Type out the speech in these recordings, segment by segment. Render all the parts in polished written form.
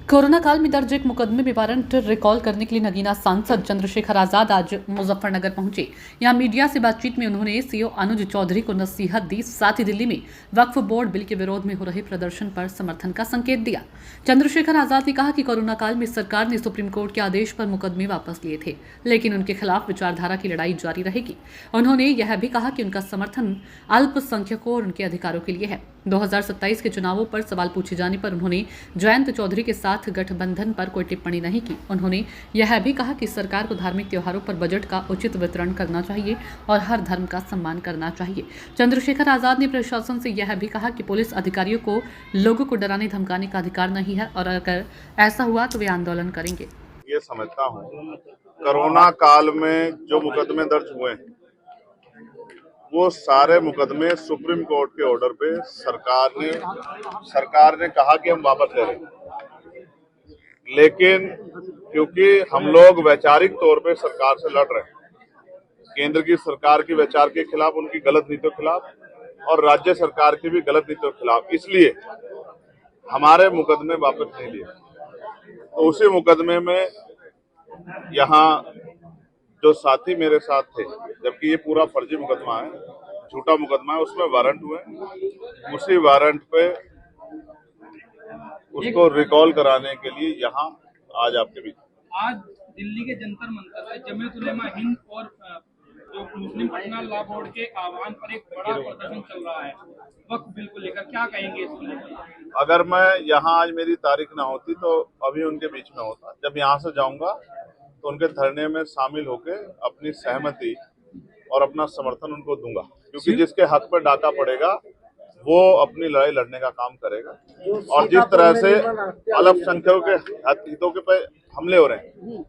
Corona काल में दर्ज एक मुकदमे में वारंट रिकॉल करने के लिए नगीना सांसद चंद्रशेखर आजाद आज मुजफ्फरनगर पहुंचे। यहां मीडिया से बातचीत में उन्होंने सीओ अनुज चौधरी को नसीहत दी, साथ ही दिल्ली में वक्फ बोर्ड बिल के विरोध में हो रहे प्रदर्शन पर समर्थन का संकेत दिया। चंद्रशेखर आजाद ने कहा कि कोरोना काल में सरकार ने सुप्रीम कोर्ट के आदेश पर मुकदमे वापस लिए थे, लेकिन उनके खिलाफ विचारधारा की लड़ाई जारी रहेगी। उन्होंने यह भी कहा कि उनका समर्थन अल्पसंख्यकों और उनके अधिकारों के लिए है। 2027 के चुनावों पर सवाल पूछे जाने पर उन्होंने जयंत चौधरी के साथ गठबंधन पर कोई टिप्पणी नहीं की। उन्होंने यह भी कहा कि सरकार को धार्मिक त्योहारों पर बजट का उचित वितरण करना चाहिए और हर धर्म का सम्मान करना चाहिए। चंद्रशेखर आजाद ने प्रशासन से यह भी कहा कि पुलिस अधिकारियों को लोगों को डराने धमकाने का अधिकार नहीं है और अगर ऐसा हुआ तो वे आंदोलन करेंगे। ये समझता हूँ कोरोना काल में जो मुकदमे दर्ज हुए हैं वो सारे मुकदमे सुप्रीम कोर्ट के ऑर्डर पे सरकार ने कहा कि हम वापस ले रहे हैं, लेकिन क्योंकि हम लोग वैचारिक तौर पे सरकार से लड़ रहे हैं, केंद्र की सरकार की वैचार के खिलाफ, उनकी गलत नीतियों के खिलाफ और राज्य सरकार की भी गलत नीतियों के खिलाफ, इसलिए हमारे मुकदमे वापस नहीं लिए। तो उसी मुकदमे में यहाँ जो साथी मेरे साथ थे, जबकि ये पूरा फर्जी मुकदमा है, झूठा मुकदमा है, उसमें वारंट हुए, उसी वारंट पे उसको रिकॉल कराने के लिए यहाँ आज आपके बीच। आज दिल्ली के जंतर मंतर से जमीयत उलेमा हिंद और जो मुस्लिम पर्सनल लॉ बोर्ड के आह्वान पर एक बड़ा प्रदर्शन चल रहा है वक्फ बिल को लेकर, क्या कहेंगे इसको लेकर? अगर मैं यहाँ आज मेरी तारीख ना होती तो अभी उनके बीच में होता। जब यहाँ से जाऊंगा तो उनके धरने में शामिल होकर अपनी सहमति और अपना समर्थन उनको दूंगा, क्योंकि जिसके हक पर डाका पड़ेगा वो अपनी लड़ाई लड़ने का काम करेगा। और जिस तरह से अल्पसंख्यकों के हितों के पे हमले हो रहे हैं,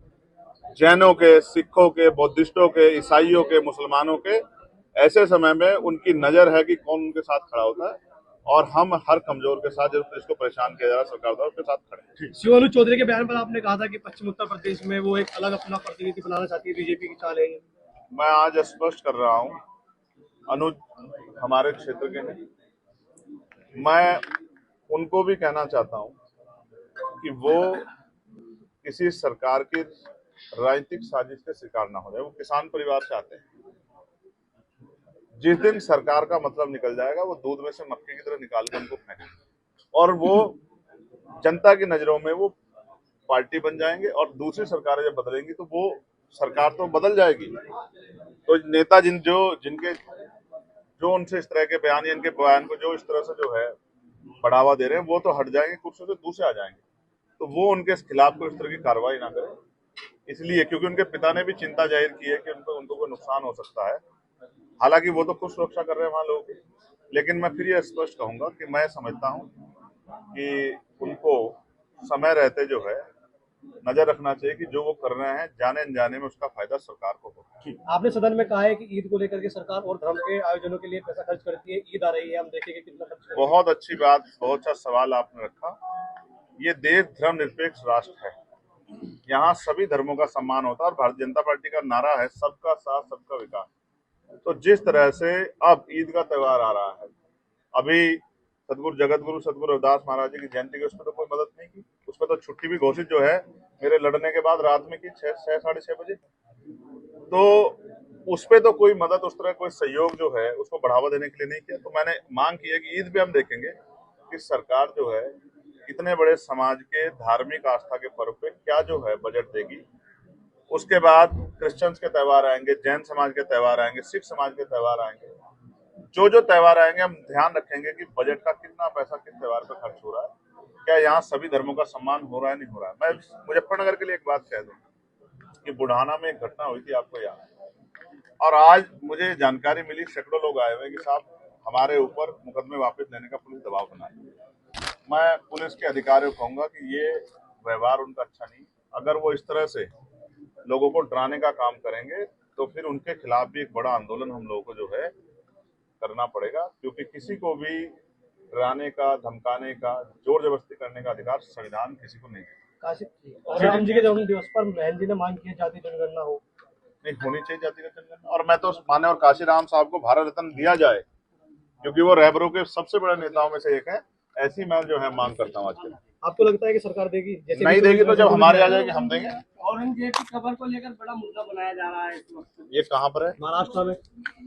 जैनों के, सिखों के, बौद्धिस्टों के, ईसाइयों के, मुसलमानों के, ऐसे समय में उनकी नजर है कि कौन उनके साथ खड़ा होता है और हम हर कमजोर के साथ, जिसको परेशान किया जा रहा है सरकार द्वारा, उसके साथ खड़े हैं। सीओ अनुज चौधरी के बयान पर आपने कहा था कि पश्चिम उत्तर प्रदेश में वो एक अलग अपना प्रतिनिधि बनाना चाहती है, बीजेपी की चाल है। मैं आज स्पष्ट कर रहा हूं, अनुज हमारे क्षेत्र के नहीं। मैं उनको भी कहना चाहता हूं कि वो किसी सरकार की राजनीतिक साजिश के शिकार ना हो जाए। वो किसान परिवार से आते हैं। जिस दिन सरकार का मतलब निकल जाएगा, वो दूध में से मक्खी की तरह निकाल के उनको फेंकेंगे और वो जनता की नजरों में वो पार्टी बन जाएंगे और दूसरी सरकारें जब बदलेंगी तो वो सरकार तो बदल जाएगी। तो नेता जिनके उनसे इस तरह के बयान या इनके बयान को जो इस तरह से जो है बढ़ावा दे रहे हैं, वो तो हट जाएंगे कुर्सी से, दूसरे आ जाएंगे। तो वो उनके खिलाफ कोई इस तरह की कार्रवाई ना करें, इसलिए क्योंकि उनके पिता ने भी चिंता जाहिर की है कि उनको कोई नुकसान हो सकता है। हालांकि वो तो खुद सुरक्षा कर रहे हैं वहां लोगों की, लेकिन मैं फिर ये स्पष्ट कहूंगा कि मैं समझता हूं कि उनको समय रहते जो है नजर रखना चाहिए कि जो वो कर रहे हैं जाने अनजाने में उसका फायदा सरकार को हो। आपने सदन में कहा है कि ईद को लेकर के सरकार और धर्म के आयोजनों के लिए पैसा खर्च करती है। ईद आ रही है, हम देखेंगे कितना खर्च करती है। बहुत अच्छी बात, बहुत अच्छा सवाल आपने रखा। ये देश धर्मनिरपेक्ष राष्ट्र है, यहाँ सभी धर्मों का सम्मान होता है और भारतीय जनता पार्टी का नारा है सबका साथ सबका विकास। तो जिस तरह से अब ईद का त्योहार आ रहा है, अभी जगतगुरु सदगुरु रविदास महाराज जी की जयंती की उस पर तो कोई मदद नहीं की, उस पर तो छुट्टी भी घोषित जो है मेरे लड़ने के बाद रात में की 6 साढ़े 6 बजे। तो उस पर तो कोई मदद, उस तरह कोई सहयोग जो है उसको बढ़ावा देने के लिए नहीं किया। तो मैंने मांग की है कि ईद पे हम देखेंगे कि सरकार जो है इतने बड़े समाज के धार्मिक आस्था के पर्व पे क्या जो है बजट देगी। उसके बाद क्रिश्चियंस के त्यौहार आएंगे, जैन समाज के त्यौहार आएंगे, सिख समाज के त्यौहार आएंगे। जो त्यौहार आएंगे हम ध्यान रखेंगे कि बजट का कितना पैसा किस त्यौहार पर खर्च हो रहा है, क्या यहाँ सभी धर्मों का सम्मान हो रहा है, नहीं हो रहा है। मैं मुजफ्फरनगर के लिए एक बात कह दूं कि बुढ़ाना में एक घटना हुई थी, आपको याद है, और आज मुझे जानकारी मिली, सैकड़ों लोग आए हुए कि साहब हमारे ऊपर मुकदमे वापस लेने का पुलिस दबाव बनाए। मैं पुलिस के अधिकारियों को कहूंगा कि ये व्यवहार उनका अच्छा नहीं। अगर वो इस तरह से लोगों को डराने का काम करेंगे तो फिर उनके खिलाफ भी एक बड़ा आंदोलन हम लोगों को जो है करना पड़ेगा, क्योंकि किसी को भी डराने का, धमकाने का, जोर जबरदस्ती करने का अधिकार संविधान किसी को नहीं है। राम जी के जन्म दिवस पर बहन जी ने मांग की जाति जनगणना हो, नहीं होनी चाहिए जाति का जनगणना। और मैं तो मान्य और काशीराम साहब को भारत रत्न दिया जाए, क्योंकि वो रहबरों के सबसे बड़े नेताओं में से एक है। ऐसी मैं जो है मांग करता हूँ आज के दिन। आपको लगता है कि सरकार देगी? जैसे नहीं देगी तो जब हमारे आ जाएगी हम देंगे। औरंगजेब की खबर को लेकर बड़ा मुद्दा बनाया जा रहा है इस वक्त। ये कहाँ पर है? महाराष्ट्र में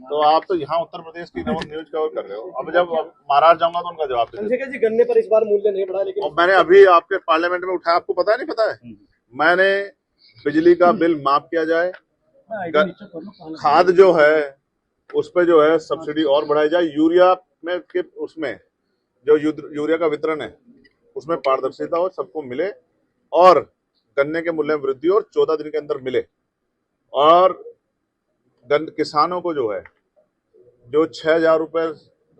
तो आप तो यहाँ उत्तर प्रदेश की न्यूज कवर कर रहे हो। अब जब महाराष्ट्र जाऊंगा तो उनका जवाब दे। चंद्रशेखर जी, गन्ने पर इस बार मूल्य नहीं बढ़ा, लेकिन और मैंने अभी आपके पार्लियामेंट में उठाया, आपको पता है नहीं पता है? मैंने बिजली का बिल माफ किया जाए, खाद जो है उस पे जो है सब्सिडी और बढ़ाई जाए, यूरिया में के उसमें जो यूरिया का वितरण है उसमें पारदर्शिता हो, सबको मिले, और गन्ने के मूल्य में वृद्धि और 14 दिन के अंदर मिले, और किसानों को जो है जो 6,000 रुपए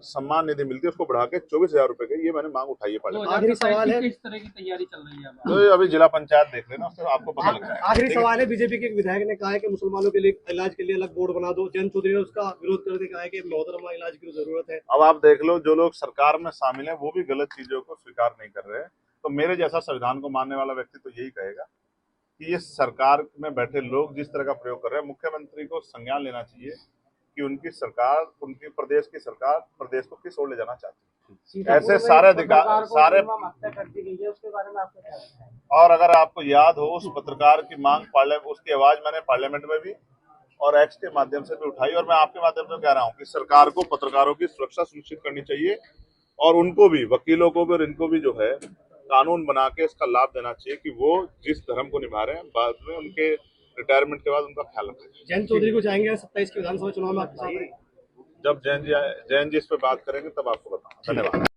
सम्मान निधि मिलती है उसको बढ़ा के 24,000 रुपए की, ये मैंने मांग उठाई है पार्लियामेंट। आखिरी सवाल है, किस तरह की तैयारी चल रही है? तो ये अभी जिला पंचायत देख लेना, उससे आपको पता लग जाएगा। आखिरी सवाल है, बीजेपी के एक विधायक ने कहा है कि मुसलमानों के लिए इलाज के लिए अलग बोर्ड बना दो। जयंत चौधरी ने उसका विरोध करते कहा है कि मोहतरमा इलाज की जरूरत है। अब आप देख लो, जो लोग सरकार में शामिल हैं वो भी गलत चीजों को स्वीकार नहीं कर रहे हैं। तो मेरे जैसा संविधान को मानने वाला व्यक्ति तो यही कहेगा कि ये सरकार में बैठे लोग जिस तरह का प्रयोग कर रहे हैं, मुख्यमंत्री को संज्ञान लेना चाहिए कि उनकी सरकार, उनकी प्रदेश की सरकार प्रदेश को किस ओर ले जाना चाहती है। ऐसे सारे अधिकार सारे हत्या कर दी गई है, उसके बारे में आपको क्या लगता है? और अगर आपको याद हो, उस पत्रकार की मांग उसकी आवाज मैंने पार्लियामेंट में भी और एक्स के माध्यम से भी उठाई, और मैं आपके माध्यम से कह रहा हूँ कि सरकार को पत्रकारों की सुरक्षा सुनिश्चित करनी चाहिए, और उनको भी, वकीलों को भी और इनको भी जो है कानून बना के इसका लाभ देना चाहिए कि वो जिस धर्म को निभा रहे हैं बाद में उनके रिटायरमेंट के बाद उनका ख्याल रखें। जयंत चौधरी को जाएंगे 27 के विधानसभा चुनाव में आपके साथ? जब जैन जी इस पे बात करेंगे तब आपको बताऊंगा। धन्यवाद।